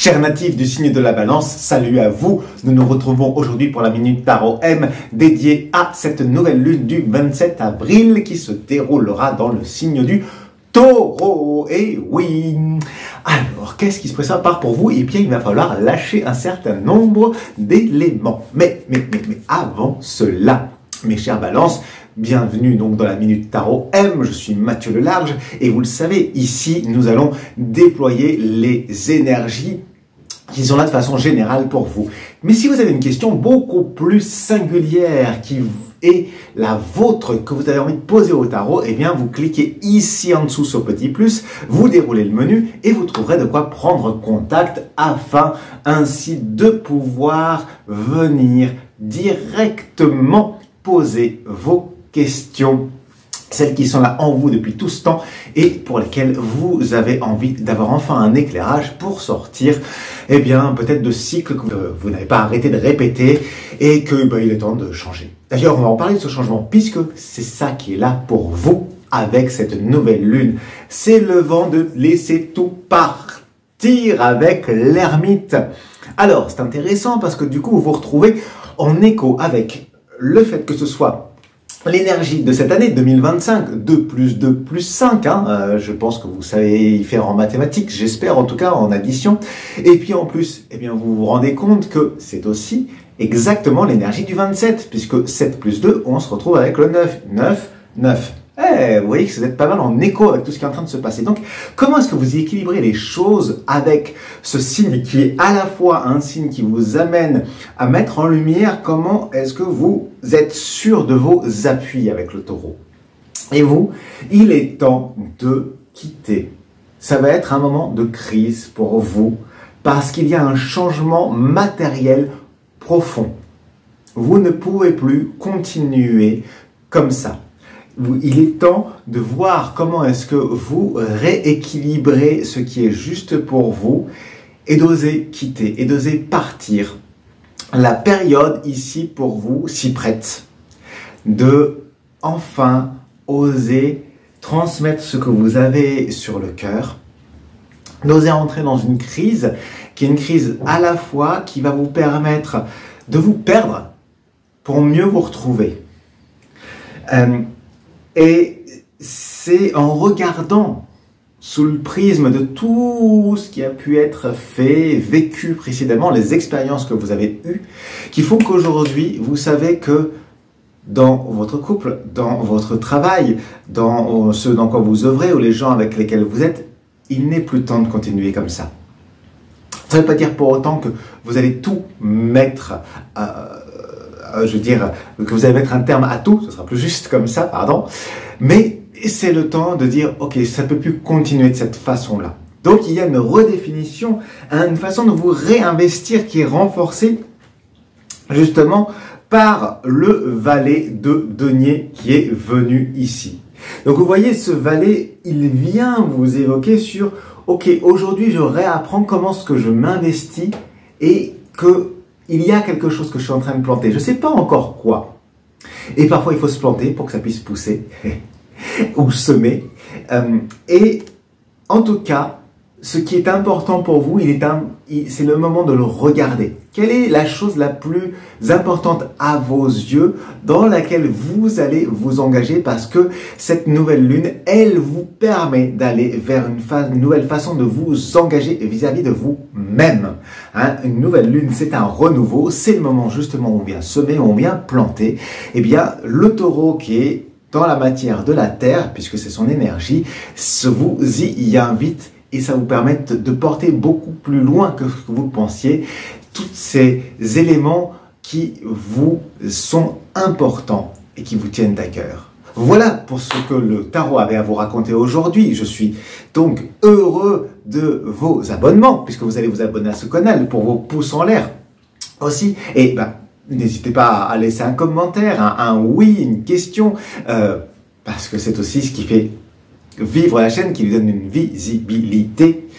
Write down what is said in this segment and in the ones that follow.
Chers natifs du signe de la balance, salut à vous. Nous nous retrouvons aujourd'hui pour la Minute Tarot M dédiée à cette nouvelle lune du 27 avril qui se déroulera dans le signe du Taureau. Et oui. Alors, qu'est-ce qui se prépare pour vous? Eh bien, il va falloir lâcher un certain nombre d'éléments. Mais avant cela, mes chers balances, bienvenue donc dans la Minute Tarot M, je suis Mathieu Lelarge et vous le savez, ici nous allons déployer les énergies qui sont là de façon générale pour vous. Mais si vous avez une question beaucoup plus singulière qui est la vôtre, que vous avez envie de poser au tarot, eh bien vous cliquez ici en dessous sur petit plus, vous déroulez le menu et vous trouverez de quoi prendre contact afin ainsi de pouvoir venir directement poser vos questions, celles qui sont là en vous depuis tout ce temps et pour lesquelles vous avez envie d'avoir enfin un éclairage pour sortir, eh bien, peut-être de cycles que vous n'avez pas arrêté de répéter et que il est temps de changer. D'ailleurs, on va en parler de ce changement puisque c'est ça qui est là pour vous avec cette nouvelle lune. C'est le vent de laisser tout partir avec l'ermite. Alors, c'est intéressant parce que du coup, vous vous retrouvez en écho avec le fait que ce soit l'énergie de cette année 2025, 2 plus 2 plus 5, je pense que vous savez y faire en mathématiques, j'espère en tout cas en addition. Et puis en plus, eh bien, vous vous rendez compte que c'est aussi exactement l'énergie du 27, puisque 7 plus 2, on se retrouve avec le 9. 9, 9. Vous voyez que vous êtes pas mal en écho avec tout ce qui est en train de se passer. Donc, comment est-ce que vous équilibrez les choses avec ce signe qui est à la fois un signe qui vous amène à mettre en lumière comment est-ce que vous êtes sûr de vos appuis avec le taureau? Et vous, il est temps de quitter. Ça va être un moment de crise pour vous parce qu'il y a un changement matériel profond. Vous ne pouvez plus continuer comme ça. Il est temps de voir comment est-ce que vous rééquilibrez ce qui est juste pour vous et d'oser quitter et d'oser partir. La période ici pour vous s'y prête de enfin oser transmettre ce que vous avez sur le cœur, d'oser entrer dans une crise qui est une crise à la fois qui va vous permettre de vous perdre pour mieux vous retrouver. Et c'est en regardant sous le prisme de tout ce qui a pu être fait, vécu précédemment, les expériences que vous avez eues, qui font qu'aujourd'hui, vous savez que dans votre couple, dans votre travail, dans ce dans quoi vous œuvrez ou les gens avec lesquels vous êtes, il n'est plus temps de continuer comme ça. Ça ne veut pas dire pour autant que vous allez tout mettre je veux dire, que vous allez mettre un terme à tout, ce sera plus juste comme ça, pardon, mais c'est le temps de dire, ok, ça ne peut plus continuer de cette façon-là. Donc il y a une redéfinition, une façon de vous réinvestir qui est renforcée justement par le valet de denier qui est venu ici. Donc vous voyez, ce valet, il vient vous évoquer sur, ok, aujourd'hui je réapprends comment est-ce que je m'investis et que il y a quelque chose que je suis en train de planter. Je ne sais pas encore quoi. Et parfois, il faut se planter pour que ça puisse pousser ou semer. Et en tout cas, ce qui est important pour vous, c'est le moment de le regarder. Quelle est la chose la plus importante à vos yeux dans laquelle vous allez vous engager parce que cette nouvelle lune, elle vous permet d'aller vers une nouvelle façon de vous engager vis-à-vis de vous-même. Une nouvelle lune, c'est un renouveau, c'est le moment justement où on vient semer, où on vient planter. Eh bien, le taureau qui est dans la matière de la terre, puisque c'est son énergie, vous y invite et ça vous permet de porter beaucoup plus loin que ce que vous pensiez tous ces éléments qui vous sont importants et qui vous tiennent à cœur. Voilà pour ce que le tarot avait à vous raconter aujourd'hui. Je suis donc heureux de vos abonnements, puisque vous allez vous abonner à ce canal pour vos pouces en l'air aussi. Et n'hésitez pas à laisser un commentaire, un oui, une question, parce que c'est aussi ce qui fait vivre la chaîne, qui lui donne une visibilité.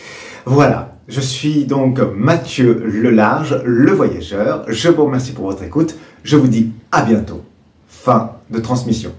Voilà. Je suis donc Mathieu Lelarge, le voyageur. Je vous remercie pour votre écoute. Je vous dis à bientôt. Fin de transmission.